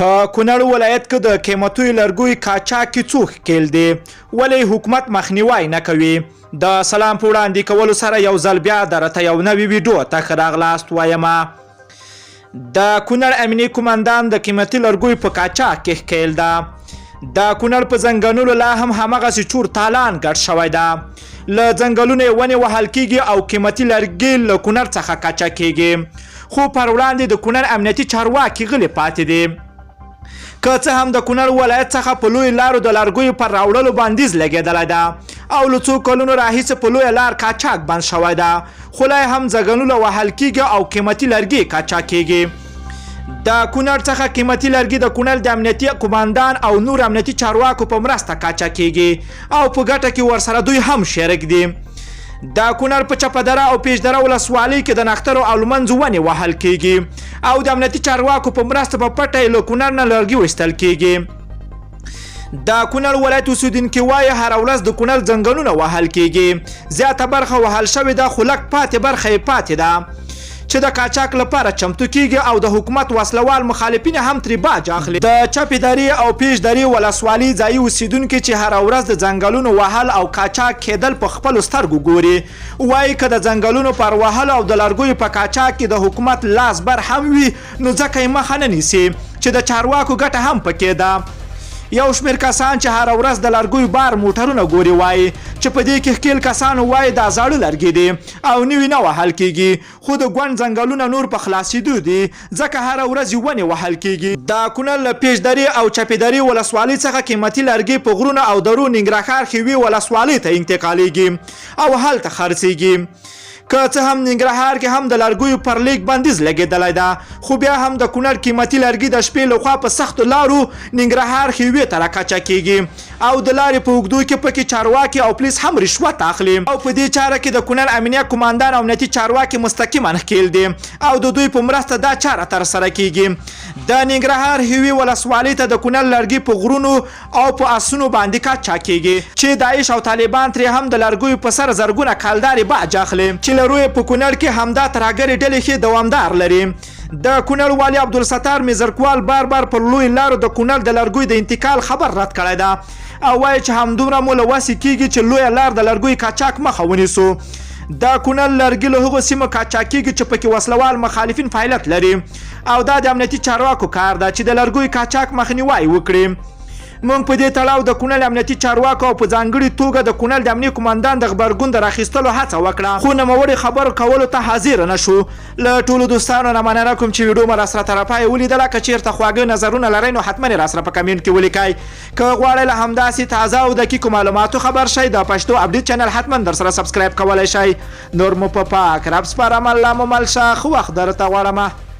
په کونړ ولایت کې د قیمتي لرګیو قاچاق کې څوک ښکیل دی ولې حکومت مخنیوی نه کوي؟ د سلام په وړاندې کولو سره یو ځل بیا درته یو نوی ویډیو ته ښه راغلاست وایم. د کونړ امنیه قومندان د قیمتي لرګیو په قاچاق کې ښکیل ده. د کونړ په ځنګلونو لا هم همغسې چور تالان ګډ شوی ده. له ځنګلونو یې ونې وهل کېږي او قیمتي لرګي له کونړ څخه قاچاق کېږي. خو پر وړاندې د کونړ امنیتي چارواکي غلي پاتې دي. که څه هم د کونړ ولایت څخه په لوی لارو د لرګیو پر راوړلو بندیز لګېدلی ده او له څو کلونو راهیسې په لویه لار قاچاق بند شوی ده، خو لا هم ځنګلونه وهل کېږي او قیمتي لرګي قاچاق کېږي. د کونړ څخه قیمتي لرګي د کونړ د امنیتي قومندان او نور امنیتي چارواکو په مرسته قاچاق کېږي او په ګټه کې ورسره دوی هم شریک دي. د کونړ په چپدره او پیشدره ولسوالۍ کې د نښترو او لمنځو ونې وهل کېږي او د امنیتي چارواکو په مرسته په پټه یې له کونړ نه لرګي ویستل کېږي. د کونړ ولایت اوسېدونکي وایي هره ورځ د کونړ ځنګلونه وهل کېږي، زیاته برخه وهل شوې ده خو لږ پاتې برخه یې پاتې ده چې د قاچاق لپاره چمتو کېږي او د حکومت وسلوال مخالفین هم ترې باج اخلي. د چپدرې او پیشدرې ولسوالۍ ځایي اوسېدونکي چې هره ورځ د ځنګلونو وهل او قاچاق کېدل په خپلو سترګو ګوري وایي که د ځنګلونو پر وهلو او د لرګیو په قاچاق کې د حکومت لاس بر هم وي نو ځکه یې مخه نه نیسي چې د چارواکو ګټه هم پکې ده. یو شمېر کسان چې هره ورځ د لرګیو بار موټرونه ګوري وایي چې په دې کې ښکیل کسانو وایي دا زاړه لرګي دي او نوي نه وهل کېږي، خو د ګوند ځنګلونه نور په خلاصېدو دي ځکه هره ورځ یې ونې وهل کېږي. د کونړ له پیشدرې او چپدرې ولسوالۍ څخه قیمتي لرګي په غرونو او درو ننګرهار ښوي ولسوالۍ ته انتقالېږي او هلته خرڅېږي. که څه هم ننګرهار کې هم د لرګیو پر لیک بندیز لګېدلی ده خو بیا هم د کونړ قیمتي لرګي د شپې لخوا په سختو لارو ننګرهار ښوي ته راقاچاق کېږي او د لارې په اوږدو کې پکې چارواکي او پولیس هم رشوت اخلي او په دې چاره کې د کونړ امنیه قومندان او امنیتي چارواکي مستقیما ښکیل دي او د دوی په مرسته دا چاره ترسره کېږي. د ننګرهار ښوي ولسوالۍ ته د کونړ لرګي په غرونو او په اسونو باندې قاچاق کېږي چې داعش او طالبان ترې هم د لرګیو په سر زرګونه کلدارې باج اخلي چې لروی په کونړ کې همدا ترهګرې ډلې ښې دوامدار لري. د کونړ والي عبدالستار میزرکوال بار پر لوی لارو د کونړ د لرګیو د انتقال خبر رد کړی ده او وایي چې همدومره مو له وسې کېږي چې لویه لار د لرګیو قاچاق مخه ونیسو. د کونړ لرګي له هغو سیمو قاچاق کېږي چې پکې وسلوال مخالفین فعالیت لري او دا د امنیتي چارواکو کار ده چې د لرګیو قاچاق مخنیوی وکړي. موږ په دې تړاو د کونړ امنیتي چارواکو او په ځانګړي توګه د کونړ د امنیه قومندان د غبرګون د راخیستلو هڅه وکړه خو نوموړي خبرو کولو ته حاضر نه شو. له ټولو دوستانو نه مننه کوم چې ویډیو مو راسره تر پایه ولیدله. که چیرته خواږه نظرونه لرئ نو حتما یې راسره په کمنټ کې ولیکئ. که غواړئ له همداسې تازه او دقیقو معلوماتو خبر شئ د پښتو اپډیټ چینل حتما درسره سبسکرایب کولی شئ. نور مو په پاک رب سپارم، الله مو مل شه، ښه وخت درته غواړم.